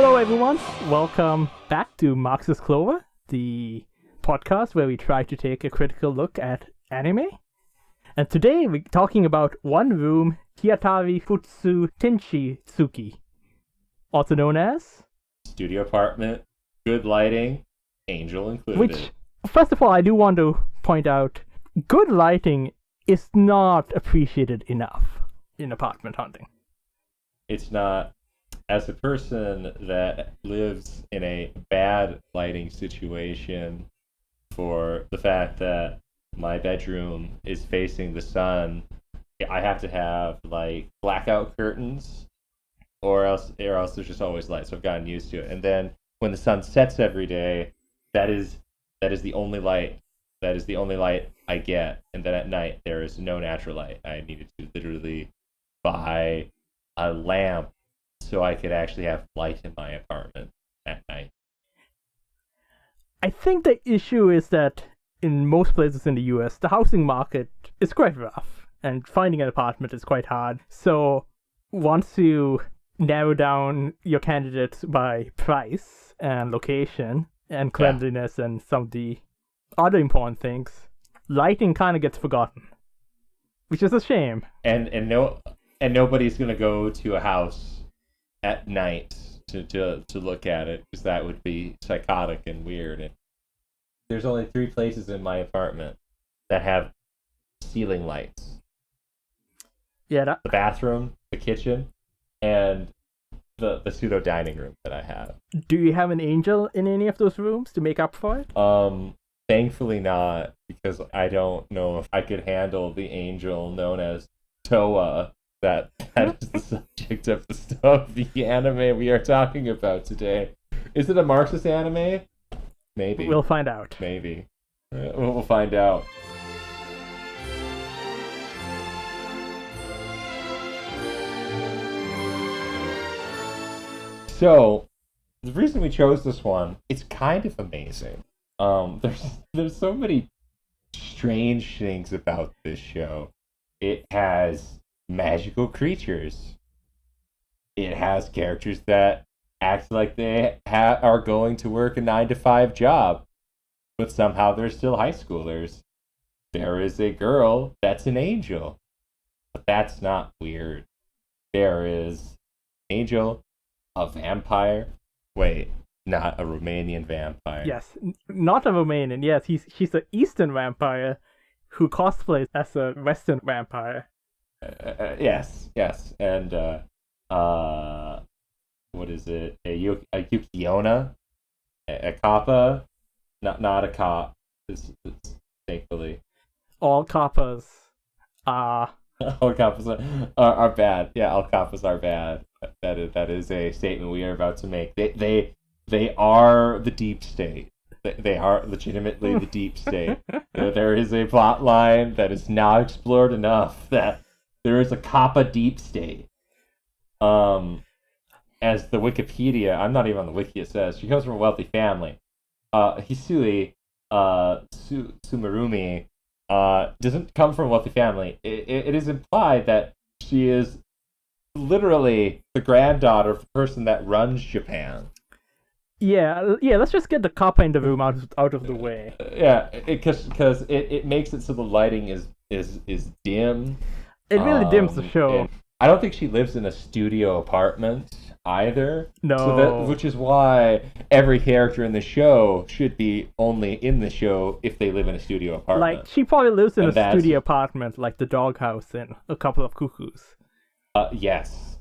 Hello, everyone. Welcome back to Marx's Clover, the podcast where we try to take a critical look at anime. And today we're talking about One Room Hiyatari Futsu Tenshi Tsuki, also known as Studio apartment, good lighting, angel included. Which, first of all, I do want to point out, good lighting is not appreciated enough in apartment hunting. It's not. As a person that lives in a bad lighting situation, for the fact that my bedroom is facing the sun, I have to have like blackout curtains, or else there's just always light. So I've gotten used to it. And then when the sun sets every day, that is the only light. That is the only light I get. And then at night there is no natural light. I needed to literally buy a lamp so I could actually have light in my apartment at night. I think the issue is that in most places in the US, the housing market is quite rough, and finding an apartment is quite hard. So once you narrow down your candidates by price and location and cleanliness and some of the other important things, lighting kind of gets forgotten, which is a shame. And nobody's gonna go to a house at night to look at it, because that would be psychotic and weird. And there's only 3 places in my apartment that have ceiling lights. Yeah, the bathroom, the kitchen, and the pseudo dining room that I have. Do you have an angel in any of those rooms to make up for it? Thankfully not, because I don't know if I could handle the angel known as Toa. That is the subject of the anime we are talking about today. Is it a Marxist anime? Maybe. We'll find out. Maybe. We'll find out. So, the reason we chose this one, it's kind of amazing. There's so many strange things about this show. It has magical creatures. It has characters that act like they are going to work a 9-to-5 job, but somehow they're still high schoolers. There is a girl that's an angel, but that's not weird. There is an angel, a vampire. Wait, not a Romanian vampire. Yes, not a Romanian. Yes, she's an Eastern vampire who cosplays as a Western vampire. Yes, and what is it? A Yukiona, a Kappa, not a cop. Thankfully, all Kappas are all Kappas are bad. Yeah, all Kappas are bad. That is a statement we are about to make. They are the deep state. They are legitimately the deep state. There is a plot line that is not explored enough that there is a Kappa deep state. As the Wikipedia, I'm not even on the wiki, it says she comes from a wealthy family. Hisui Sumerumi doesn't come from a wealthy family. It is implied that she is literally the granddaughter of the person that runs Japan. Yeah. Let's just get the Kappa in the room out of the way. Because it makes it so the lighting is dim. It really dims the show. I don't think she lives in a studio apartment either. No. Which is why every character in the show should be only in the show if they live in a studio apartment. Like, she probably lives in a studio apartment, like the doghouse in A Couple of Cuckoos. Yes.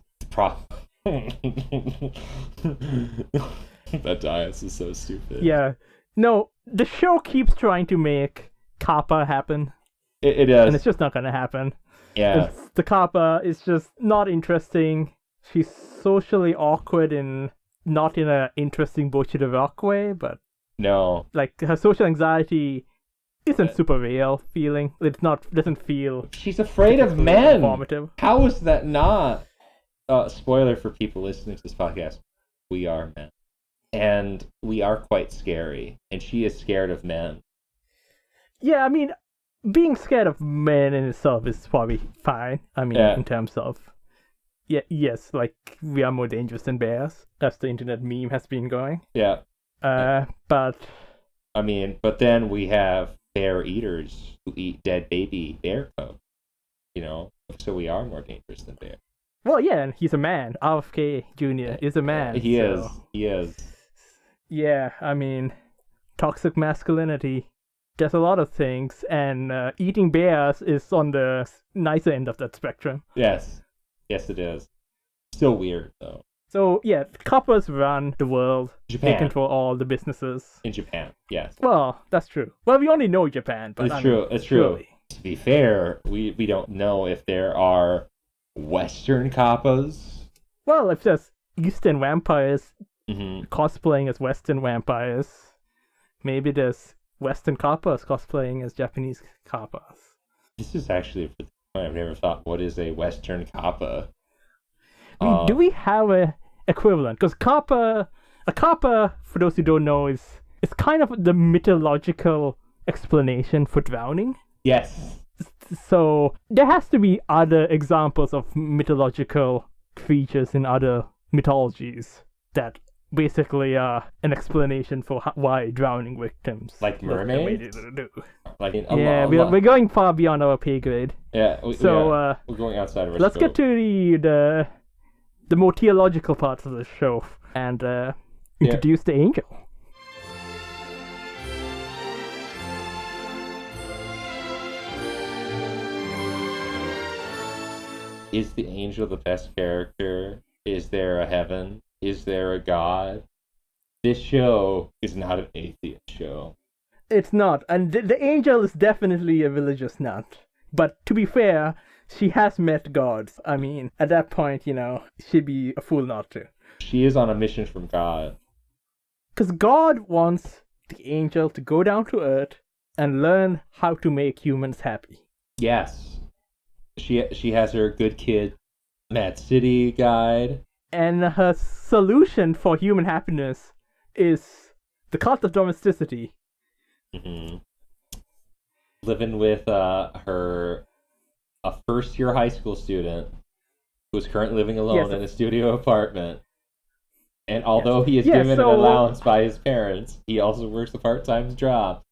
That dais is so stupid. Yeah. No, the show keeps trying to make Kappa happen. It does. And it's just not going to happen. Yeah. The Kappa is just not interesting. She's socially awkward and not in an interesting Bochi the Rock way, but no. Like, her social anxiety isn't super real feeling. Doesn't feel... She's afraid of men! Informative. How is that not? Spoiler for people listening to this podcast. We are men. And we are quite scary. And she is scared of men. Yeah, I mean, being scared of men in itself is probably fine. I mean, in terms of Yes, like we are more dangerous than bears. That's the internet meme has been going. Yeah. But I mean, but then we have bear eaters who eat dead baby bear cubs. So we are more dangerous than bear. well, yeah, and he's a man. RFK Jr. is a man. He so... is. Yeah, I mean, toxic masculinity. There's a lot of things, and eating bears is on the nicer end of that spectrum. Yes, it is. Still weird though. So yeah, Kappas run the world. Japan. They control all the businesses. In Japan, yes. Well, that's true. Well, we only know Japan, but It's true. Really. To be fair, we don't know if there are Western Kappas. Well, if there's Eastern vampires Mm-hmm. cosplaying as Western vampires, maybe there's Western Kappas cosplaying as Japanese Kappas. This is actually a point I've never thought. What is a Western Kappa? Do we have a equivalent? Because a Kappa, for those who don't know, is kind of the mythological explanation for drowning. Yes. So there has to be other examples of mythological creatures in other mythologies that basically are an explanation for why drowning victims like mermaids. Like we're going far beyond our pay grade. Yeah. We're going outside of our let's scope. get to the more theological parts of the show and introduce the angel. Is the angel the best character? Is there a heaven? Is there a god? This show is not an atheist show. It's not, and the angel is definitely a religious nut. But to be fair, she has met gods. I mean, at that point, she'd be a fool not to. She is on a mission from God. Because God wants the angel to go down to Earth and learn how to make humans happy. Yes. She has her good kid, Mad City guide. And her solution for human happiness is the cult of domesticity. Mm-hmm. Living with a first-year high school student who is currently living alone in a studio apartment. And although he is given an allowance by his parents, he also works a part-time job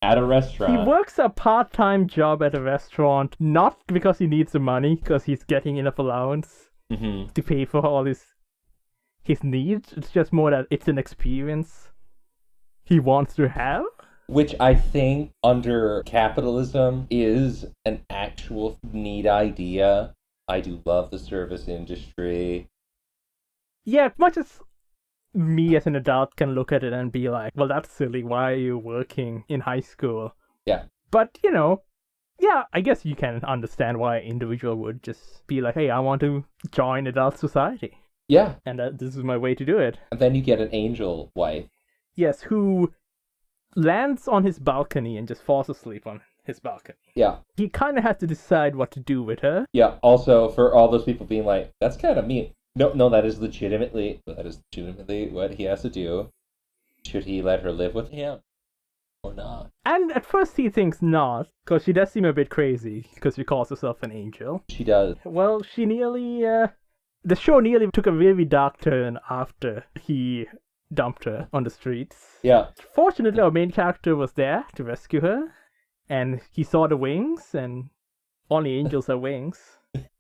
at a restaurant. He works a part-time job at a restaurant, not because he needs the money, because he's getting enough allowance to pay for all his needs. It's just more that it's an experience he wants to have. Which I think, under capitalism, is an actual neat idea. I do love the service industry. Yeah, much as me as an adult can look at it and be like, well, that's silly. Why are you working in high school? Yeah. But, I guess you can understand why an individual would just be like, hey, I want to join adult society. Yeah. And this is my way to do it. And then you get an angel wife. Yes, who lands on his balcony and just falls asleep on his balcony. Yeah. He kind of has to decide what to do with her. Yeah, also, for all those people being like, that's kind of mean. No, that is legitimately what he has to do. Should he let her live with him or not? And at first he thinks not, because she does seem a bit crazy, because she calls herself an angel. She does. Well, she nearly... the show nearly took a really dark turn after he dumped her on the streets. Yeah. Fortunately, our main character was there to rescue her, and he saw the wings, and only angels have wings.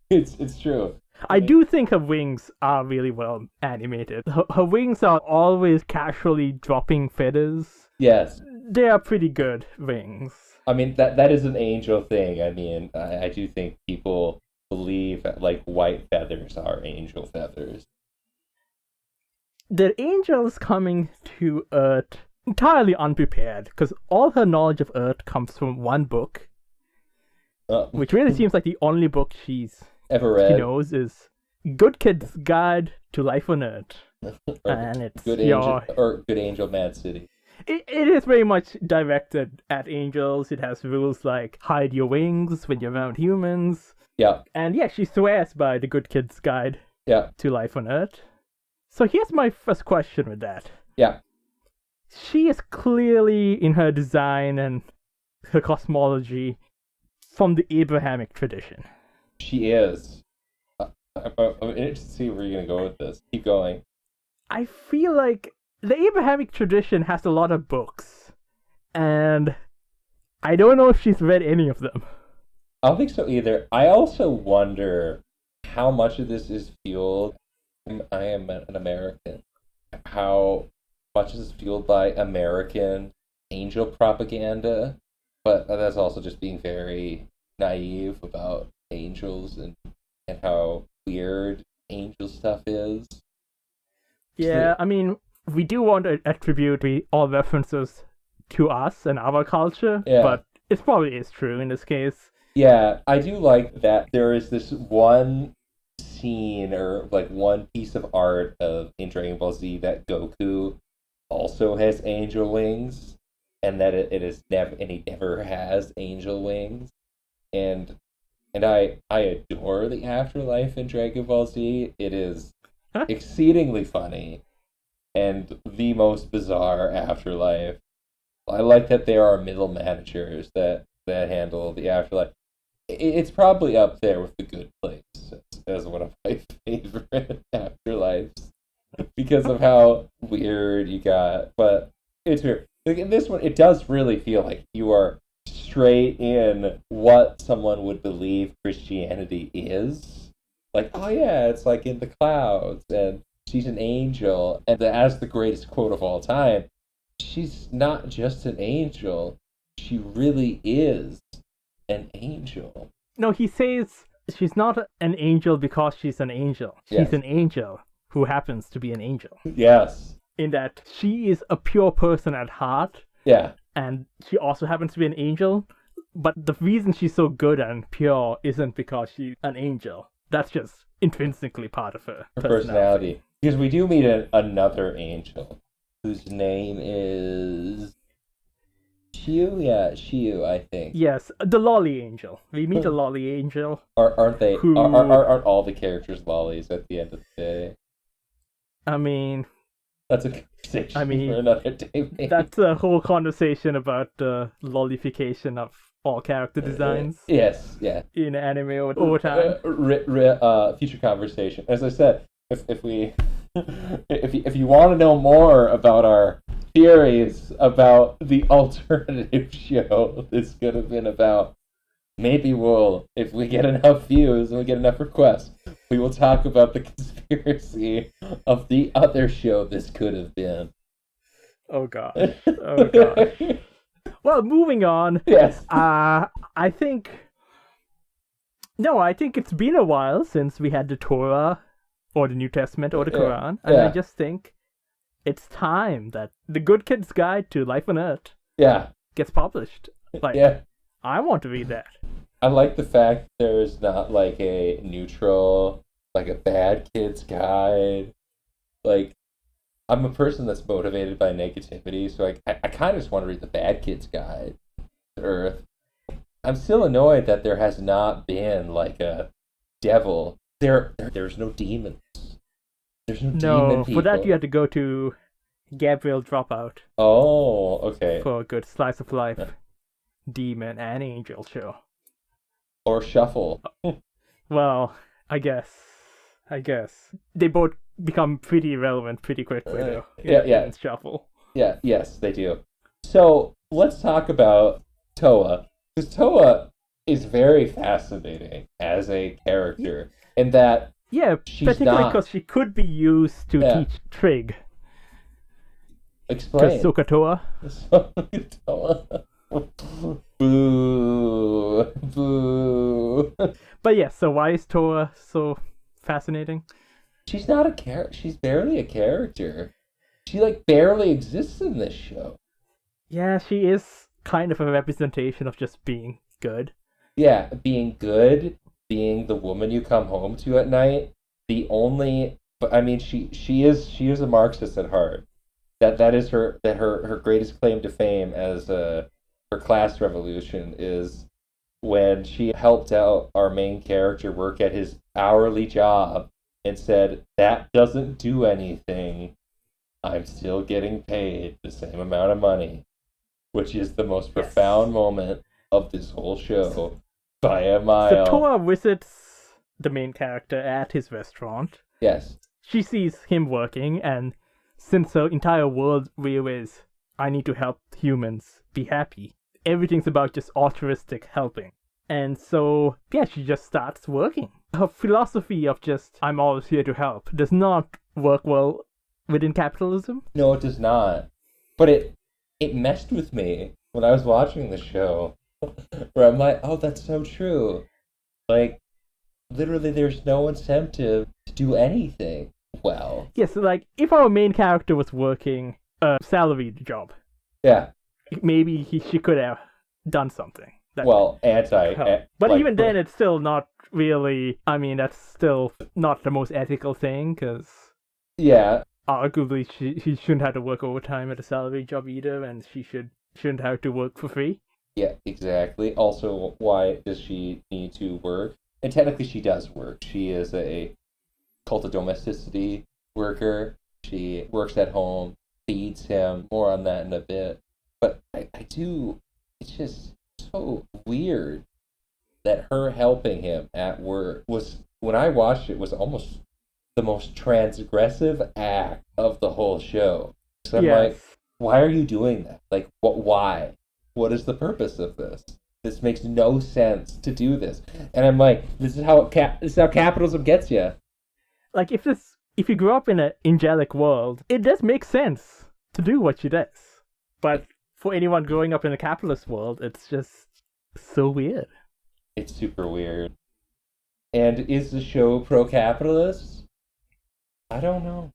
It's true. I do think her wings are really well animated. Her wings are always casually dropping feathers. Yes. They are pretty good wings. I mean, that is an angel thing. I mean, I do think people believe that, like, white feathers are angel feathers. The angel is coming to Earth entirely unprepared, because all her knowledge of Earth comes from one book, which really seems like the only book she's ever read. She knows is Good Kid's Guide to Life on Earth. And it's Good Angel Mad City. It is very much directed at angels. It has rules like hide your wings when you're around humans. Yeah. And yeah, she swears by the Good Kid's Guide to Life on Earth. So here's my first question with that. Yeah. She is clearly, in her design and her cosmology, from the Abrahamic tradition. She is. I'm interested to see where you're gonna go with this. Keep going. I feel like the Abrahamic tradition has a lot of books, and I don't know if she's read any of them. I don't think so either. I also wonder how much of this is fueled. I am an American. How much is fueled by American angel propaganda? But that's also just being very naive about angels and how weird angel stuff is. Yeah, I mean, we do want to attribute all references to us and our culture, Yeah. but it probably is true in this case. Yeah, I do like that there is this one scene or like one piece of art of in Dragon Ball Z that Goku also has angel wings, and that it is never and he never has angel wings, and I adore the afterlife in Dragon Ball Z. It is exceedingly funny and the most bizarre afterlife. I like that there are middle managers that handle the afterlife. It's probably up there with the Good Place as one of my favorite afterlives because of how weird you got. But it's weird. Like in this one, it does really feel like you are straight in what someone would believe Christianity is. Like, oh yeah, it's like in the clouds, and she's an angel, and as the greatest quote of all time, she's not just an angel, she really is an angel. No, he says she's not an angel because she's an angel. She's Yes. an angel who happens to be an angel. Yes. In that she is a pure person at heart, Yeah. and she also happens to be an angel, but the reason she's so good and pure isn't because she's an angel. That's just intrinsically part of her personality. Because we do meet another angel whose name is Shiu. Yeah, Shiu, I think. Yes, the lolly angel. We meet a lolly angel. Aren't they? Who... Aren't all the characters lollies at the end of the day? I mean, that's a conversation for another day. Maybe. That's a whole conversation about the lollification of all character designs. Yes, yeah. In anime over time. Future conversation. As I said, if you want to know more about our theories about the alternative show this could have been about, maybe if we get enough views and we get enough requests, we will talk about the conspiracy of the other show this could have been. Oh gosh. Oh gosh. Well, moving on. Yes. I think it's been a while since we had the Torah or the New Testament or the Quran, and I just think it's time that the Good Kid's Guide to Life on Earth gets published. I want to read that. I like the fact there's not like a neutral, like a bad kid's guide. Like, I'm a person that's motivated by negativity, so I kind of just want to read the bad kid's guide to Earth. I'm still annoyed that there has not been like a devil. There's no demons. There's no demon people. For that you had to go to Gabriel Dropout. Oh, okay. For a good slice of life, demon and angel show. Or Shuffle. Well, I guess they both become pretty irrelevant pretty quickly, though. Yeah. Shuffle. Yeah, yes, they do. So let's talk about Toa, because Toa is very fascinating as a character, in that particularly because she could be used to teach Trig. Explain. Sokatoa. Boo. Boo. But yes, so why is Toa so fascinating? She's not a character. She's barely a character. She barely exists in this show. Yeah, she is kind of a representation of just being good. Yeah, being good, being the woman you come home to at night. But I mean, she is a Marxist at heart. That is her greatest claim to fame as her class revolution is when she helped out our main character work at his hourly job and said, "That doesn't do anything. I'm still getting paid the same amount of money," which is the most profound moment of this whole show by a mile. So Toa visits the main character at his restaurant. Yes. She sees him working, and since her entire world view is, I need to help humans be happy, everything's about just altruistic helping. And so, yeah, she just starts working. Her philosophy of just, I'm always here to help, does not work well within capitalism. No, it does not. But it messed with me when I was watching the show, where I'm like, oh, that's so true. Like, literally, there's no incentive to do anything well. Yeah, so like, if our main character was working a salaried job, Yeah. maybe she could have done something. Well, but like, even then, it's still not really. I mean, that's still not the most ethical thing, because yeah, arguably she shouldn't have to work overtime at a salary job either, and she shouldn't have to work for free. Yeah, exactly. Also, why does she need to work? And technically, she does work. She is a cult of domesticity worker. She works at home, feeds him. More on that in a bit. But I do. It's just so weird that her helping him at work was, when I watched it, was almost the most transgressive act of the whole show. So I'm like, why are you doing that? Like, why? What is the purpose of this? This makes no sense to do this. And I'm like, this is how capitalism gets you. Like, if you grew up in an angelic world, it does make sense to do what she does. But for anyone growing up in a capitalist world, it's just so weird. It's super weird. And is the show pro-capitalist? I don't know.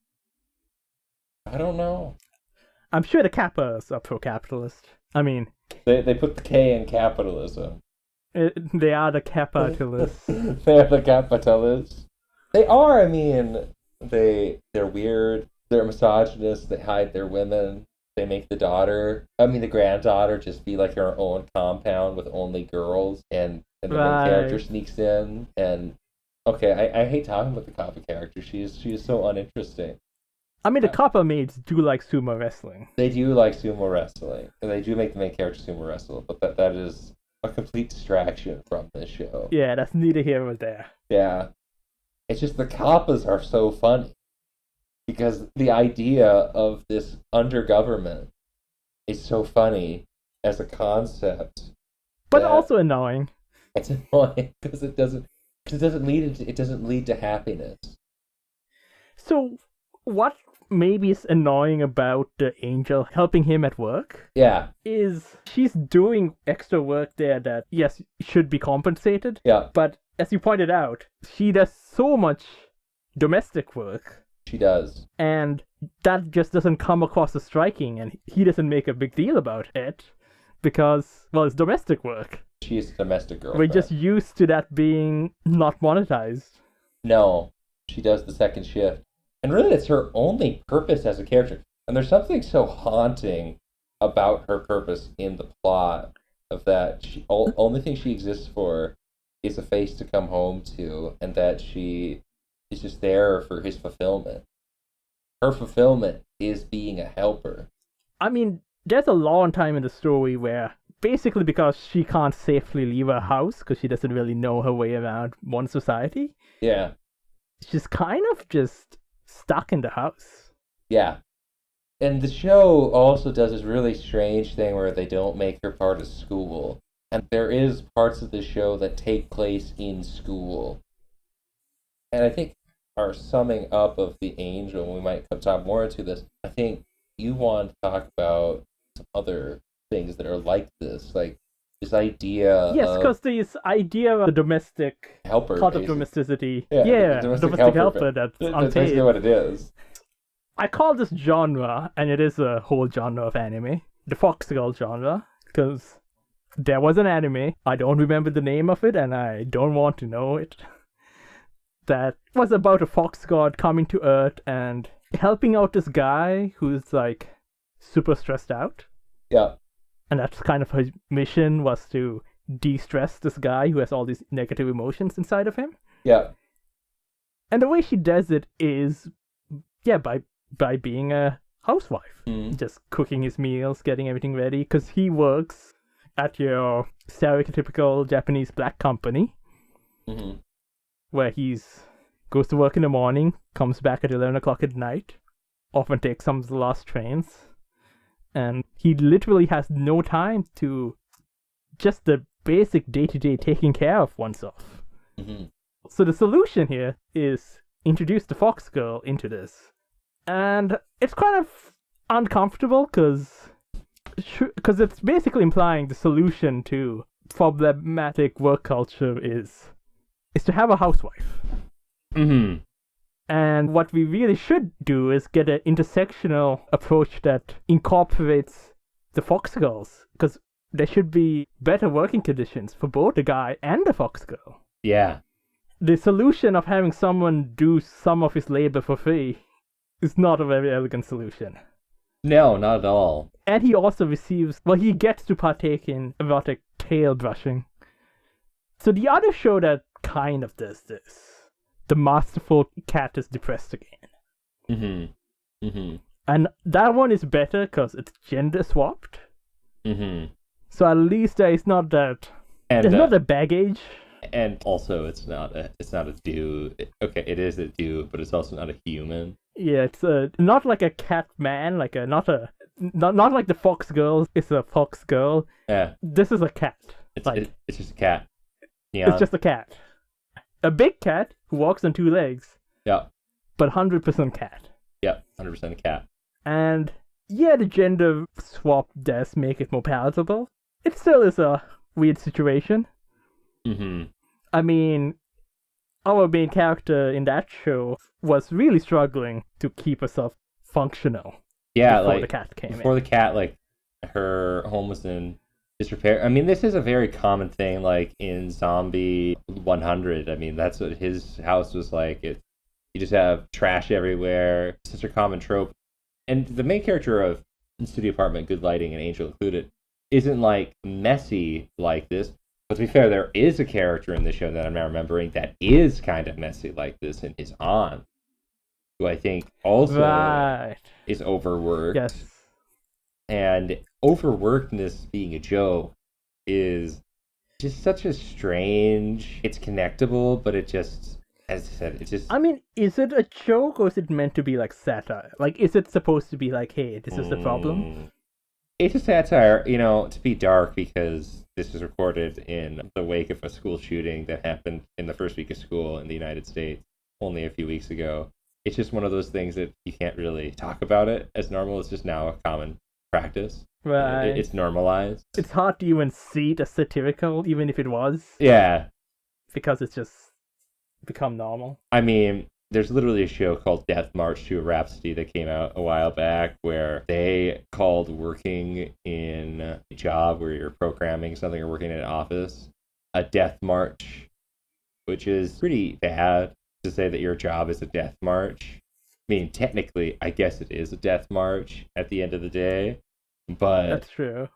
I'm sure the Kappas are pro-capitalist. I mean, they put the K in capitalism. They are the Kappatalists. They're the Kappatalists. They are. I mean, they're weird. They're misogynist. They hide their women. They make the granddaughter, just be like her own compound with only girls, and the main character sneaks in. And okay, I hate talking about the Kappa character. She is so uninteresting. I mean, the Kappa maids do like sumo wrestling. They do like sumo wrestling, and they do make the main character sumo wrestle, but that is a complete distraction from this show. Yeah, that's neither here nor there. Yeah. It's just the Kappas are so funny. Because the idea of this under-government is so funny as a concept. But also annoying. It's annoying because it doesn't lead to happiness. So, what maybe is annoying about the angel helping him at work? Yeah. Is she's doing extra work there that, yes, should be compensated. Yeah. But as you pointed out, she does so much domestic work. She does. And that just doesn't come across as striking, and he doesn't make a big deal about it because, well, it's domestic work. She's a domestic girl. We're just used to that being not monetized. No, she does the second shift. And really, it's her only purpose as a character. And there's something so haunting about her purpose in the plot, of that only thing she exists for is a face to come home to, and that she is just there for his fulfillment. Her fulfillment is being a helper. I mean, there's a long time in the story where, basically because she can't safely leave her house, because she doesn't really know her way around one society. Yeah. She's kind of just stuck in the house. Yeah. And the show also does this really strange thing where they don't make her part of school. And there is parts of the show that take place in school. And I think our summing up of the angel, and we might talk more into this, I think you want to talk about some other things that are like this, like this idea. Yes, because this idea of the domestic helper, cult of domesticity. Yeah, domestic helper that's unpaid. That's basically what it is. I call this genre, and it is a whole genre of anime, the Fox Girl genre, because there was an anime, I don't remember the name of it, and I don't want to know it, that was about a fox god coming to Earth and helping out this guy who's like super stressed out. Yeah. And that's kind of her mission, was to de-stress this guy who has all these negative emotions inside of him. Yeah. And the way she does it is, by being a housewife. Just cooking his meals, getting everything ready, because he works at your stereotypical Japanese black company. Mm-hmm. where he's goes to work in the morning, comes back at 11 o'clock at night, often takes some of the last trains, and he literally has no time to just the basic day-to-day taking care of oneself. Mm-hmm. So the solution here is introduce the Fox Girl into this. And it's kind of uncomfortable because it's basically implying the solution to problematic work culture is to have a housewife. Mm-hmm. And what we really should do is get an intersectional approach that incorporates the Fox Girls, because there should be better working conditions for both the guy and the Fox Girl. Yeah. The solution of having someone do some of his labor for free is not a very elegant solution. No, not at all. And he also he gets to partake in erotic tail brushing. So the other show that kind of does this, The Masterful Cat is Depressed Again. Mm-hmm. Mm-hmm. And that one is better because it's gender swapped. Mm-hmm. So at least there's not that baggage. And also, it's not a dude. Okay, it is a dude, but it's also not a human. Yeah, it's not like a cat man, not like the Fox Girl. It's a Fox Girl. Yeah. This is a cat. It's just a cat. Yeah. It's just a cat. A big cat who walks on two legs. Yeah. But 100% cat. Yeah, 100% a cat. And yeah, the gender swap does make it more palatable. It still is a weird situation. Mm-hmm. I mean, our main character in that show was really struggling to keep herself functional. Yeah, before the cat came before in. the cat, her home was in disrepair. I mean, this is a very common thing, in Zombie 100. I mean, that's what his house was like. You just have trash everywhere. It's such a common trope. And the main character of Studio Apartment, Good Lighting, and Angel Included, isn't messy like this. But to be fair, there is a character in the show that I'm now remembering that is kind of messy like this, and is on, who I think also is overworked. Yes. And overworkedness being a joke is just such a strange... It's connectable, but it just... As I said, it's just... I mean, is it a joke or is it meant to be satire? Is it supposed to be hey, this is the problem? It's a satire, to be dark, because this was recorded in the wake of a school shooting that happened in the first week of school in the United States only a few weeks ago. It's just one of those things that you can't really talk about it as normal. It's just now a common practice. Right. It's normalized. It's hard to even see it as satirical, even if it was. Yeah. Because it's just become normal. I mean, there's literally a show called Death March to a Rhapsody that came out a while back where they called working in a job where you're programming something or working in an office a death march, which is pretty bad to say that your job is a death march. I mean, technically, I guess it is a death march at the end of the day, but that's true.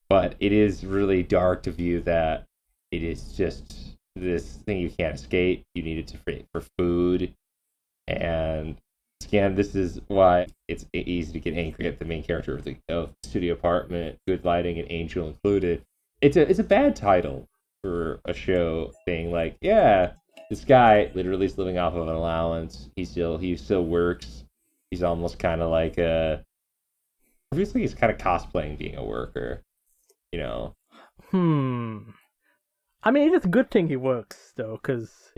But it is really dark to view that it is just this thing you can't escape. You need it to for food. And again, this is why it's easy to get angry at the main character of Studio Apartment, Good Lighting, and Angel Included. It's a bad title for a show saying this guy literally is living off of an allowance. He still works. He's almost kind of obviously he's kind of cosplaying being a worker, I mean, it is a good thing he works though, because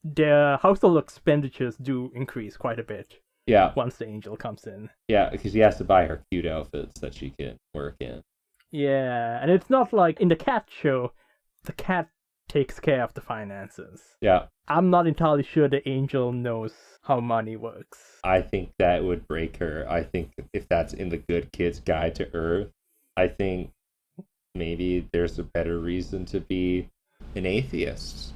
their household expenditures do increase quite a bit. Yeah. Once the angel comes in. Yeah, because he has to buy her cute outfits that she can work in. Yeah, and it's not like in the cat show, the cat takes care of the finances. Yeah. I'm not entirely sure the angel knows how money works. I think that would break her. I think if that's in the Good Kid's Guide to Earth, I think maybe there's a better reason to be an atheist.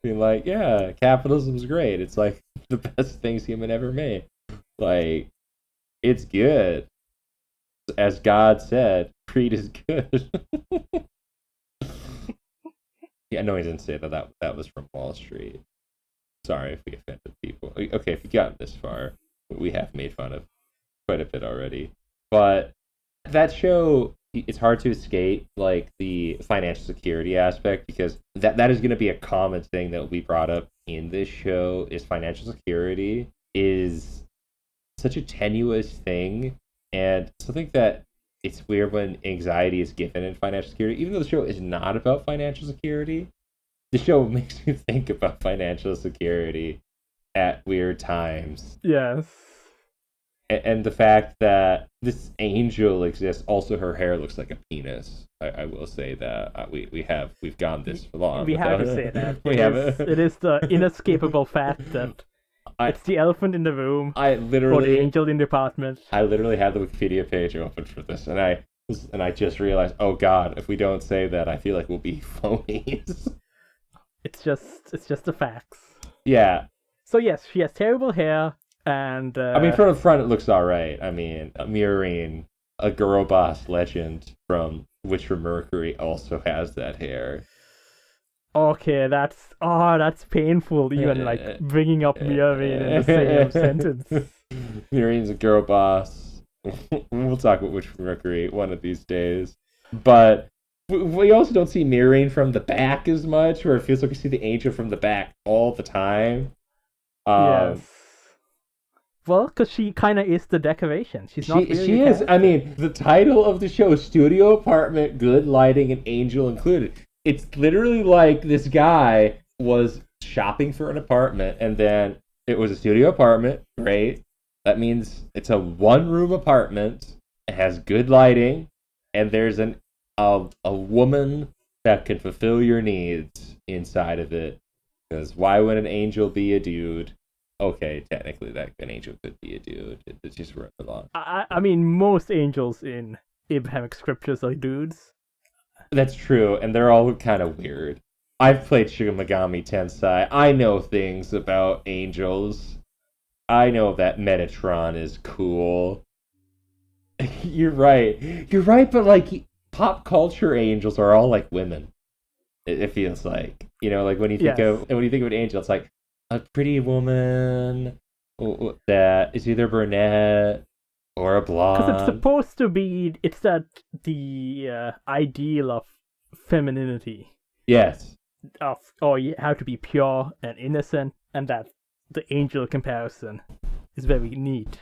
Being capitalism's great. It's the best things human ever made. It's good. As God said, greed is good. Yeah, no, he didn't say that. That was from Wall Street. Sorry if we offended people. Okay, if you've gotten this far, we have made fun of quite a bit already. But that show, it's hard to escape like the financial security aspect, because that is going to be a common thing that will be brought up in this show. Is financial security is such a tenuous thing, and something that it's weird when anxiety is given in financial security. Even though the show is not about financial security, the show makes you think about financial security at weird times. Yes. And the fact that this angel exists, also her hair looks like a penis. I will say that we've gone this long. We have to say that. It is the inescapable fact that it's the elephant in the room. Or the angel in the apartment. I literally had the Wikipedia page open for this, and I just realized, oh god, if we don't say that, I feel like we'll be phonies. It's just the facts. Yeah. So yes, she has terrible hair. And I mean, from the front, it looks all right. I mean, mirroring a girl boss legend from Witch from Mercury also has that hair. Okay, that's painful. Even like bringing up mirroring in the same sentence. Mirroring's a girl boss. We'll talk about Witch from Mercury one of these days. But we also don't see mirroring from the back as much, where it feels like we see the angel from the back all the time. Yes. Well, because she kind of is the decoration. She's not really She is. I mean, the title of the show, Studio Apartment, Good Lighting, and Angel Included. It's literally like this guy was shopping for an apartment, and then it was a studio apartment. Great. That means it's a one-room apartment. It has good lighting, and there's a woman that can fulfill your needs inside of it. Because why would an angel be a dude? Okay, technically, that an angel could be a dude. It's just right along. I mean, most angels in Abrahamic scriptures are dudes. That's true, and they're all kind of weird. I've played Shin Megami Tensei. I know things about angels. I know that Metatron is cool. You're right. You're right, but like pop culture angels are all like women. It feels like, like when you think of an angel, it's like a pretty woman that is either brunette or a blonde. Because it's supposed to be, it's the ideal of femininity. Yes. You have to be pure and innocent, and that the angel comparison is very neat.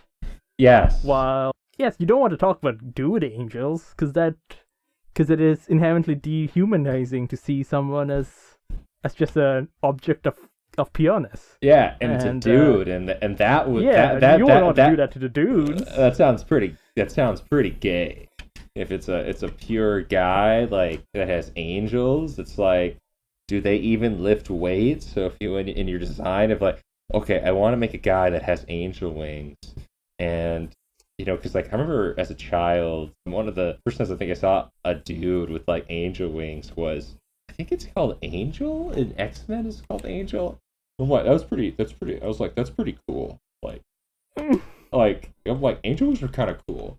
Yes. While, yes, you don't want to talk about dude angels, because it is inherently dehumanizing to see someone as just an object of pureness. Yeah, and it's a dude, and that would you wouldn't want to do that to the dudes. That sounds pretty gay. If it's a pure guy like that has angels, it's like, do they even lift weights? So if you in your design of like, okay, I want to make a guy that has angel wings, and because like I remember as a child, one of the first times I think I saw a dude with like angel wings was, I think it's called Angel in X-Men. It's called Angel. I'm like, that's pretty. I was like, that's pretty cool. Like, I'm like, angel wings are kind of cool.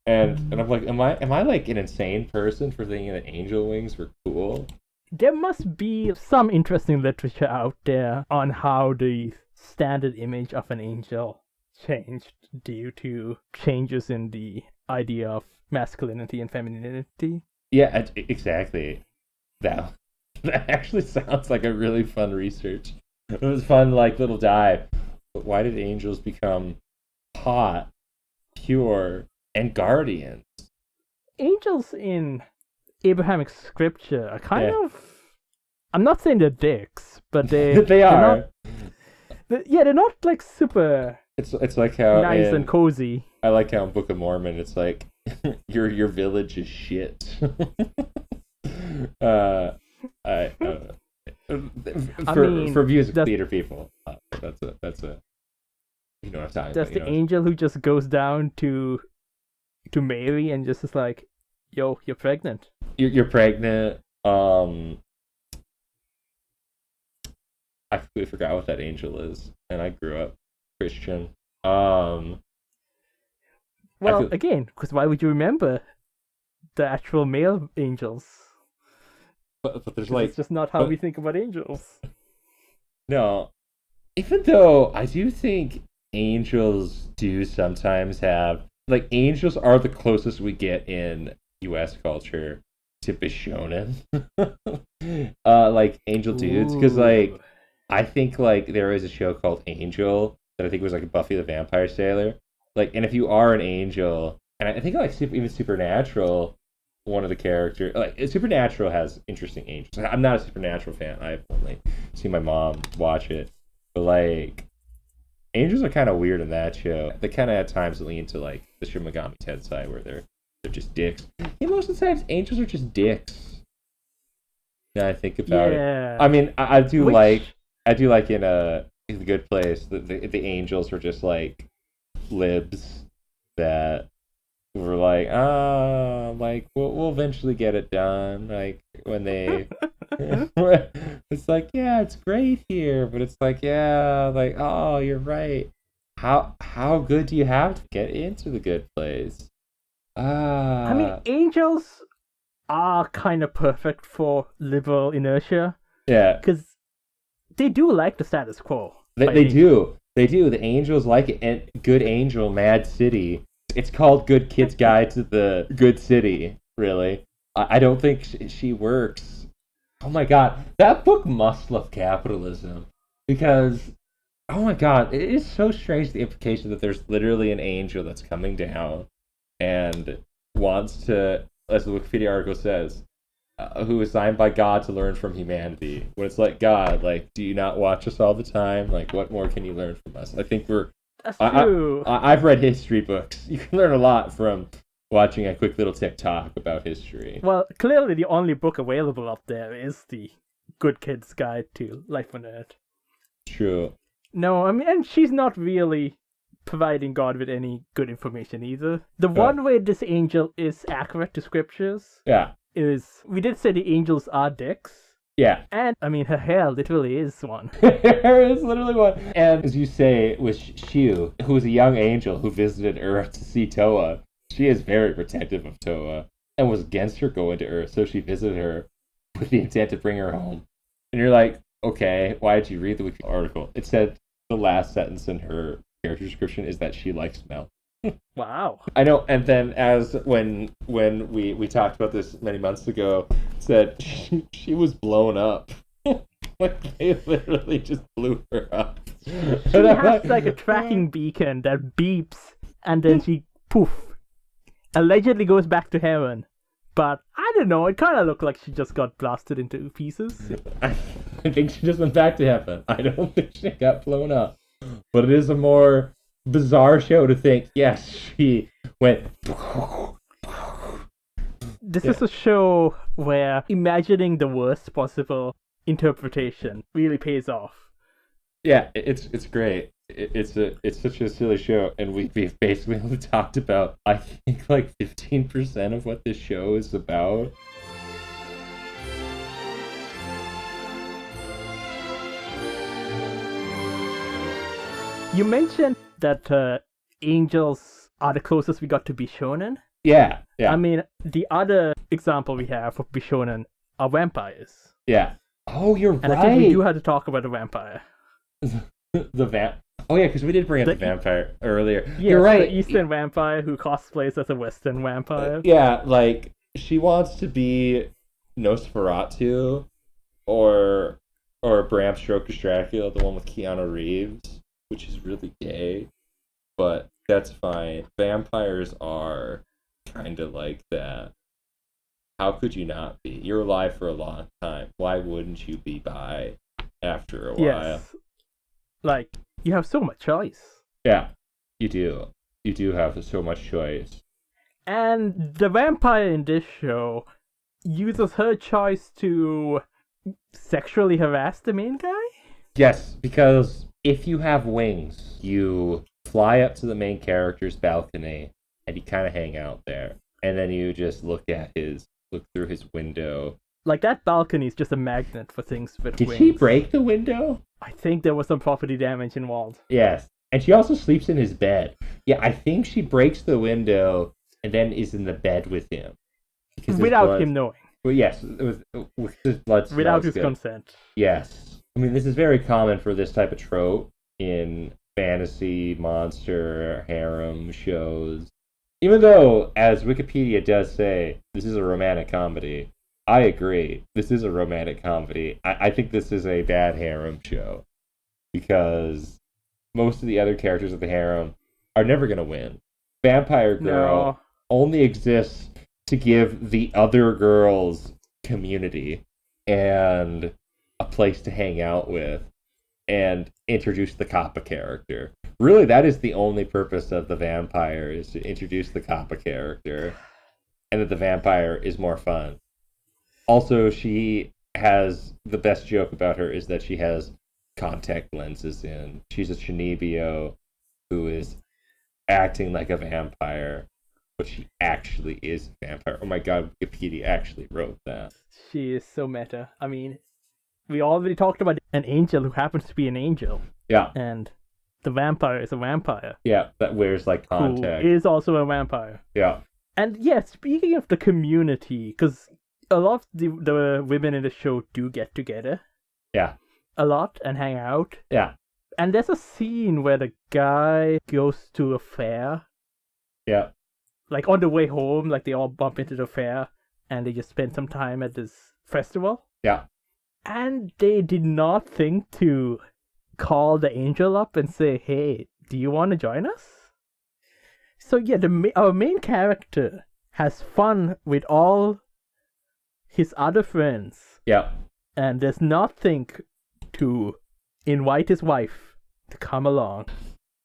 And I'm like, am I like an insane person for thinking that angel wings were cool? There must be some interesting literature out there on how the standard image of an angel changed due to changes in the idea of masculinity and femininity. Yeah, exactly. That actually sounds like a really fun research. It was fun, like, little dive. But why did angels become hot, pure, and guardians? Angels in Abrahamic scripture are kind of... I'm not saying they're dicks, but they are. They're not, like, super... It's like how nice and cozy. I like how in Book of Mormon it's like your village is shit. For music theater people, that's a you know what I'm talking about. That's the angel who just goes down to Mary and just is like, "Yo, you're pregnant. You're pregnant." I completely forgot what that angel is, and I grew up Christian. Again, because why would you remember the actual male angels? But there's like, it's just not how we think about angels. No, even though I do think angels do sometimes have, like, angels are the closest we get in U.S. culture to Bishonen, like angel dudes, because like I think like there is a show called Angel that I think was like Buffy the Vampire Slayer, like, and if you are an angel, and I think like even Supernatural, one of the characters like Supernatural has interesting angels. I'm not a Supernatural fan. I've only seen my mom watch it, but like angels are kind of weird in that show. They kind of at times lean to like the Shin Megami Tensei where they're just dicks. And most of the times, angels are just dicks. Yeah, I think about it. I mean, I do like in The Good Place, the angels were just like libs that were like, like we'll eventually get it done. Like when they, it's like, yeah, it's great here, but it's like, yeah, like, oh, you're right. How good do you have to get into The Good Place? I mean, angels are kind of perfect for liberal inertia. Yeah. Because they do like the status quo. They do. They do. The angels like it. And Good Angel, Mad City. It's called Good Kid's Guide to the Good City, really. I don't think she works. Oh my god. That book must love capitalism. Because, oh my god, it is so strange, the implication that there's literally an angel that's coming down and wants to, as the Wikipedia article says, who is signed by God to learn from humanity. When it's like, God, like, do you not watch us all the time? Like, what more can you learn from us? I think That's true. I've read history books. You can learn a lot from watching a quick little TikTok about history. Well, clearly the only book available up there is the Good Kid's Guide to Life on Earth. True. No, I mean, and she's not really providing God with any good information either. The one way this angel is accurate to scriptures is, we did say the angels are dicks. Yeah. And, I mean, her hair literally is one. Hair is literally one. And as you say, with Shiu, who was a young angel who visited Earth to see Toa, she is very protective of Toa and was against her going to Earth, so she visited her with the intent to bring her home. And you're like, okay, why did you read the Wikipedia article? It said the last sentence in her character description is that she likes smell. Wow. I know, and then as when we talked about this many months ago, said she was blown up. Like they literally just blew her up. She has like a tracking beacon that beeps and then she poof. Allegedly goes back to heaven. But I don't know, it kinda looked like she just got blasted into pieces. I think she just went back to heaven. I don't think she got blown up. But it is a more bizarre show to think, yes, she went. This is a show where imagining the worst possible interpretation really pays off. Yeah, it's great. It's such a silly show, and we've basically only talked about, I think, like 15% of what this show is about. You mentioned that angels are the closest we got to Bishonen. Yeah. I mean, the other example we have of Bishonen are vampires. Yeah. Oh, you're right. And I think we do have to talk about the vampire. Oh yeah, because we did bring up the vampire earlier. Yes, you're right. The Eastern vampire who cosplays as a Western vampire. Yeah, like she wants to be Nosferatu or Bram Stoker's Dracula, the one with Keanu Reeves, which is really gay, but that's fine. Vampires are kind of like that. How could you not be? You're alive for a long time. Why wouldn't you be bi after a while? Yes. Like, you have so much choice. Yeah, you do. You do have so much choice. And the vampire in this show uses her choice to sexually harass the main guy? Yes, because if you have wings, you fly up to the main character's balcony and you kind of hang out there. And then you just look through his window. Like, that balcony is just a magnet for things with Did wings. she break the window? I think there was some property damage involved. Yes. And she also sleeps in his bed. Yeah, I think she breaks the window and then is in the bed with him. Without him knowing. Well, yes, with his blood. Without his consent. Yes. I mean, this is very common for this type of trope in fantasy, monster, harem shows. even though, as Wikipedia does say, this is a romantic comedy, I agree. This is a romantic comedy. I think this is a bad harem show because most of the other characters of the harem are never going to win. Vampire Girl No. only exists to give the other girls community and a place to hang out with and introduce the Kappa character. Really, that is the only purpose of the vampire, is to introduce the Kappa character, and that the vampire is more fun. Also, she has the best joke about her is that she has contact lenses in. She's a Shinibio who is acting like a vampire, but she actually is a vampire. Oh my god, Wikipedia actually wrote that. She is so meta. I mean, we already talked about an angel who happens to be an angel. Yeah. And the vampire is a vampire. Yeah, that wears like contact. Who is also a vampire. Yeah. And yeah, speaking of the community, because a lot of the women in the show do get together. Yeah. A lot and hang out. Yeah. And there's a scene where the guy goes to a fair. Yeah. Like on the way home, like they all bump into the fair and they just spend some time at this festival. Yeah. And they did not think to call the angel up and say, hey, do you want to join us? So yeah, our main character has fun with all his other friends. Yeah. And does not think to invite his wife to come along.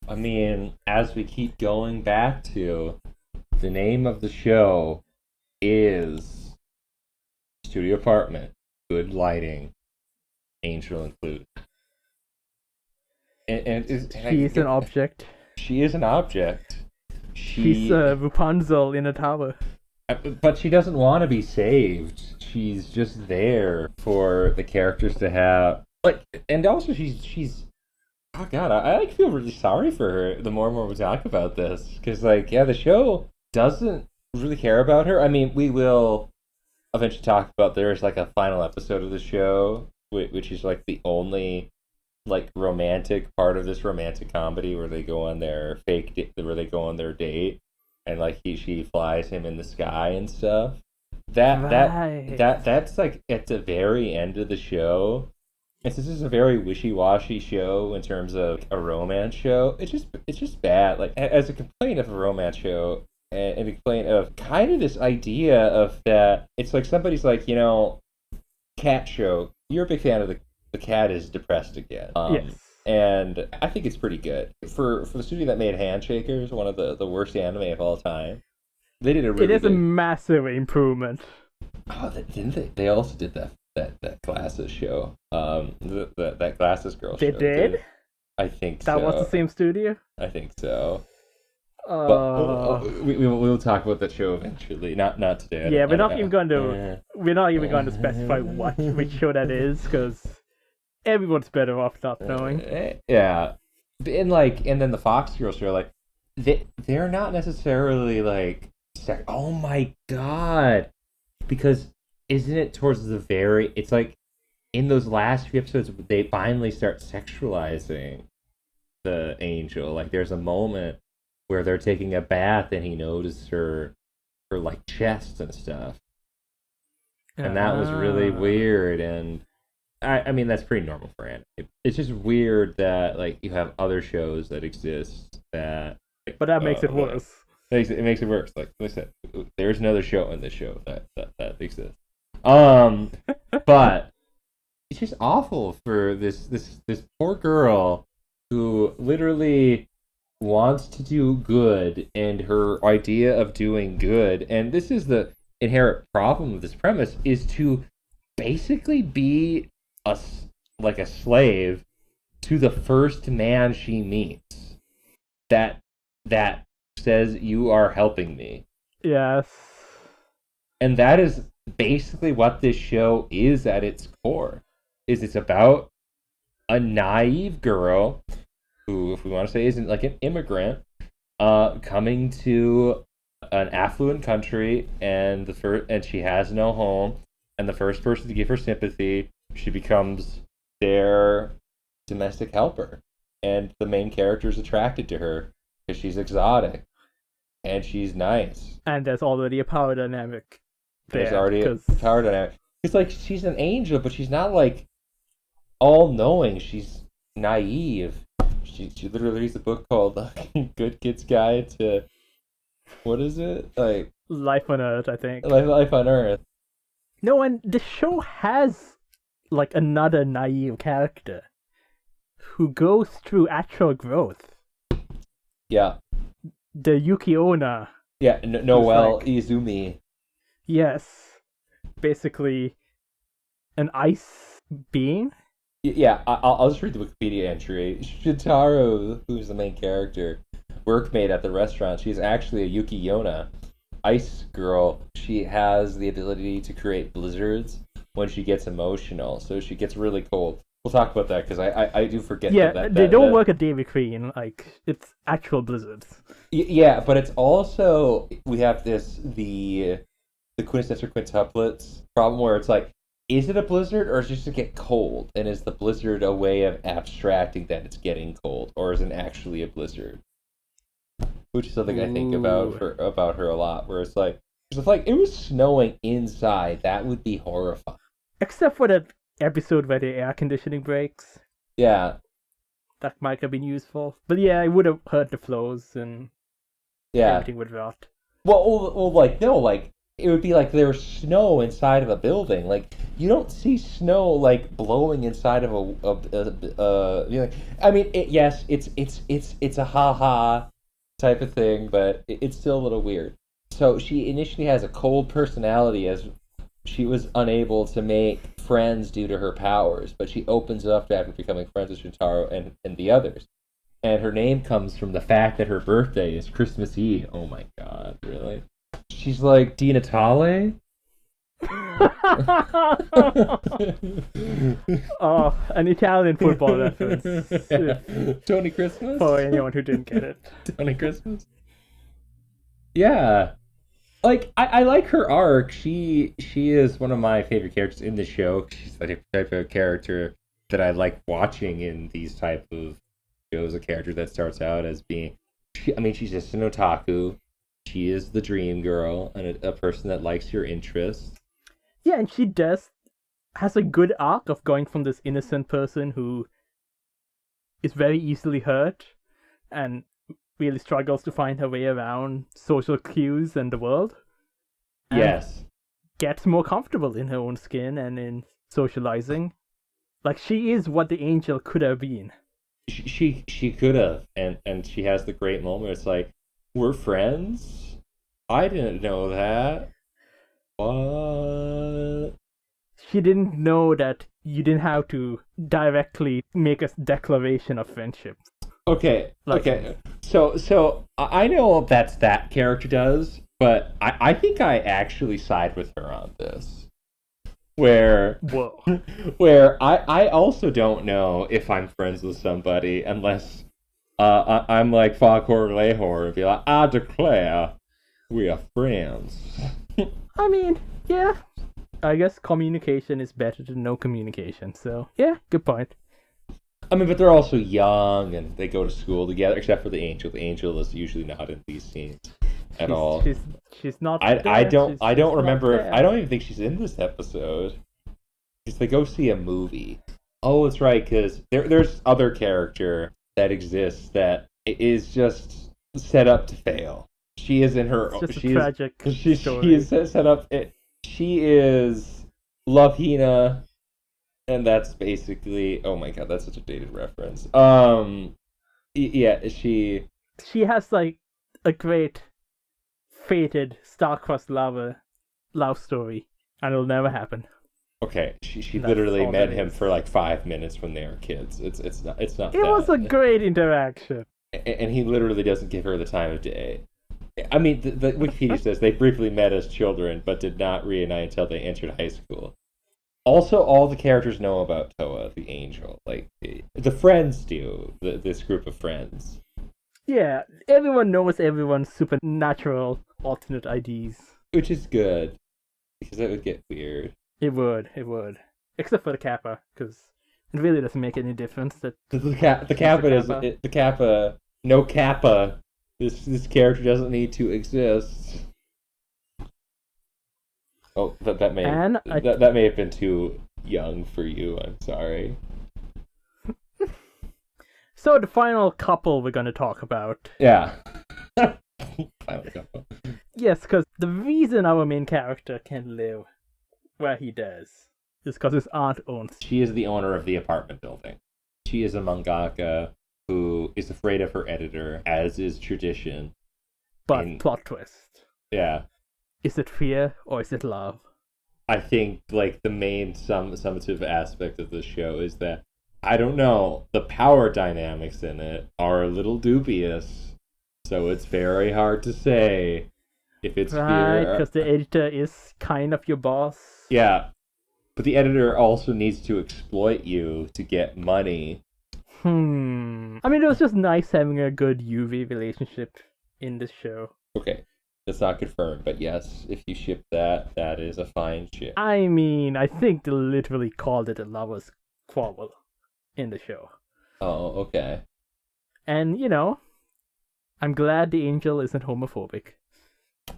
I mean, as we keep going back to, the name of the show is Studio Apartment, Good Lighting, Angel Included. She's an object. She is an object. She's Rapunzel in a tower. But she doesn't want to be saved. She's just there for the characters to have. Like, and also she's. Oh god, I like feel really sorry for her. The more and more we talk about this, because like, yeah, the show doesn't really care about her. I mean, we will eventually talk about. There's like a final episode of the show, which is like the only like romantic part of this romantic comedy where they go on their where they go on their date, and like she flies him in the sky and stuff. That's like at the very end of the show. And since this is a very wishy-washy show in terms of a romance show, it's just bad. Like, as a complaint of a romance show, and a complaint of kind of this idea of that, it's like somebody's like, cat show. You're a big fan of the cat is depressed again. Yes. And I think it's pretty good. For the studio that made Handshakers, one of the worst anime of all time, they did a really a massive improvement. Oh, didn't they? They also did that Glasses show. That Glasses Girl show. They did? I think that was the same studio? I think so. But we'll talk about that show eventually. Not today. Yeah, we're not even going to specify which show that is, because everyone's better off not knowing. Yeah. And then the Fox Girl show, like, they're not necessarily like, oh my god, because isn't it towards the very, it's like in those last few episodes they finally start sexualizing the angel. Like, there's a moment where they're taking a bath and he notices her like chest and stuff, and that was really weird. And I mean, that's pretty normal for anime. It's just weird that like you have other shows that exist that, but that makes it worse. It makes it worse. Like I said, there's another show in this show that exists. But it's just awful for this poor girl who literally wants to do good, and her idea of doing good, and this is the inherent problem of this premise, is to basically be a slave to the first man she meets that says, you are helping me. Yes. And that is basically what this show is at its core. It's about a naive girl who, if we want to say, isn't like an immigrant, coming to an affluent country, and she has no home, and the first person to give her sympathy, she becomes their domestic helper, and the main character is attracted to her because she's exotic. and she's nice. And there's already a power dynamic There's there. already a Cause... power dynamic. It's like she's an angel, but she's not like all knowing. She's naive. She literally reads a book called Good Kid's Guide to what is it? Like Life on Earth, I think. Life on Earth. No, and the show has like another naive character who goes through actual growth. Yeah. The Yukiona. Yeah, Noelle like, Izumi. Yes. Basically an ice being. Yeah, I'll just read the Wikipedia entry. Shintaro, who's the main character, workmate at the restaurant, she's actually a Yukiona, ice girl. She has the ability to create blizzards when she gets emotional, so she gets really cold. We'll talk about that, because I do forget that. They don't work at Dairy Queen, like, it's actual blizzards. Yeah, but it's also, we have the quintessential quintuplets problem where it's like, is it a blizzard, or is it just to get cold? And is the blizzard a way of abstracting that it's getting cold, or is it actually a blizzard? Which is something I think about her a lot, where it's like, if like it was snowing inside, that would be horrifying. Except for that episode where the air conditioning breaks. Yeah. That might have been useful. But yeah, it would have hurt the flows and everything would rot. Well, like, no, like, it would be like there's snow inside of a building. Like, you don't see snow like blowing inside of you know, I mean, yes, it's a ha type of thing, but it's still a little weird. So she initially has a cold personality, as she was unable to make friends due to her powers, but she opens up after becoming friends with Shintaro and the others. And her name comes from the fact that her birthday is Christmas Eve. Oh my god, really? She's like Di Natale? Oh, an Italian football reference. Tony Christmas? For anyone who didn't get it. Tony Christmas? Yeah. Like, I like her arc. She is one of my favorite characters in the show. She's the type of character that I like watching in these type of shows. A character that starts out as being... she's just an otaku. She is the dream girl and a person that likes your interests. Yeah, and she has a good arc of going from this innocent person who is very easily hurt and really struggles to find her way around social cues and the world. And yes. Gets more comfortable in her own skin and in socializing. Like, she is what the angel could have been. She could have, and she has the great moment. It's like, we're friends? I didn't know that. What? She didn't know that you didn't have to directly make a declaration of friendship. Okay. So I know that character does, but I think I actually side with her on this. Where I also don't know if I'm friends with somebody unless I'm like Foghorn Leghorn and be like, I declare we are friends. I mean, yeah. I guess communication is better than no communication, so yeah, good point. I mean, but they're also young and they go to school together, except for the Angel. The Angel is usually not in these scenes at all. She's not. I don't remember. I don't even think she's in this episode. Because they go see a movie. Oh, that's right. Because there's other character that exists that is just set up to fail. She is in her. It's just a tragic story. She is set up. She is Love Hina. And that's basically, oh my god, that's such a dated reference. Yeah, she has like a great fated star-crossed love story, and it'll never happen. Okay, she literally met him for like 5 minutes when they were kids. It's not. It was a great interaction, and he literally doesn't give her the time of day. I mean, the Wikipedia says they briefly met as children, but did not reunite until they entered high school. Also, all the characters know about Toa, the angel. Like, the friends do, this group of friends. Yeah, everyone knows everyone's supernatural alternate IDs. Which is good, because that would get weird. It would. Except for the Kappa, because it really doesn't make any difference. That the Kappa is... The Kappa... No Kappa This character doesn't need to exist. Oh, that may have been too young for you. I'm sorry. So the final couple we're going to talk about. Yeah. Final couple. Yes, because the reason our main character can live where he does is because his aunt owns. She is the owner of the apartment building. She is a mangaka who is afraid of her editor, as is tradition. But plot twist. Yeah. Is it fear or is it love? I think like the main summative aspect of the show is that I don't know, the power dynamics in it are a little dubious. So it's very hard to say if it's right, fear. because the editor is kind of your boss. Yeah. But the editor also needs to exploit you to get money. I mean, it was just nice having a good UV relationship in this show. Okay. That's not confirmed, but yes, if you ship that, that is a fine ship. I mean, I think they literally called it a lover's quarrel in the show. Oh, okay. And, you know, I'm glad the angel isn't homophobic.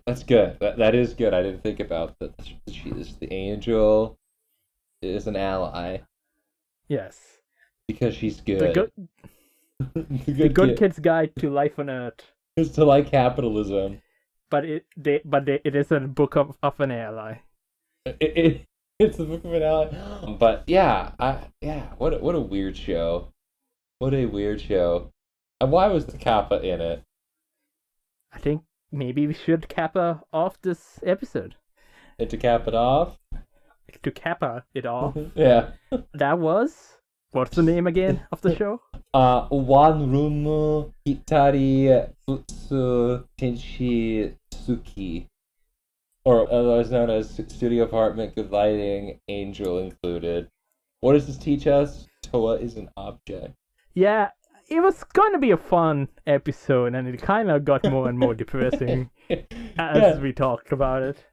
That's good. That is good. I didn't think about that. She is the angel is an ally. Yes. Because she's good. The good kid's guide to life on Earth is to like capitalism. But it is a book of an ally. It's the book of an ally. But yeah, what a weird show. What a weird show. And why was the Kappa in it? I think maybe we should Kappa off this episode. And to cap it off? To Kappa it off. Yeah. That was... What's the name again of the show? One Room Hitari Futsu Tenshi Suki. Or otherwise known as Studio Apartment, Good Lighting, Angel Included. What does this teach us? Toa is an object. Yeah, it was going to be a fun episode, and it kind of got more and more depressing as we talked about it.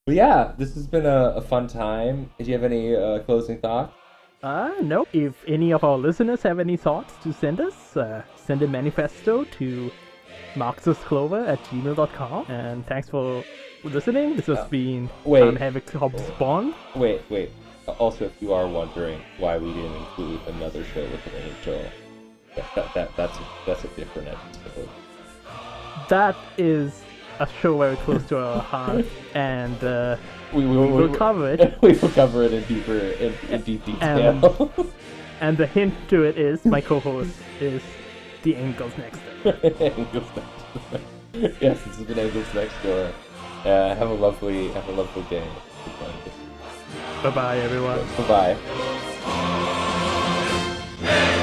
But yeah, this has been a fun time. Did you have any closing thoughts? No. If any of our listeners have any thoughts to send us, send a manifesto to marxusclover@gmail.com. And thanks for listening. This has been Havoc Hobbs Bond. Wait. Also, if you are wondering why we didn't include another show with an angel, that's a different episode. That is a show very close to our heart, and we will cover it. We will cover it in deep detail. And the hint to it is my co-host is the Angels Next Door. Angels Next Door. Yes, this has been Angels Next Door. Have a lovely day. Bye-bye, everyone. Bye-bye.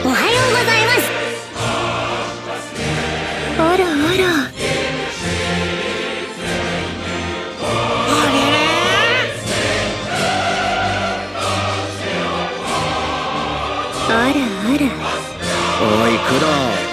おはようございます。あらあら。あらあら。おい、工藤。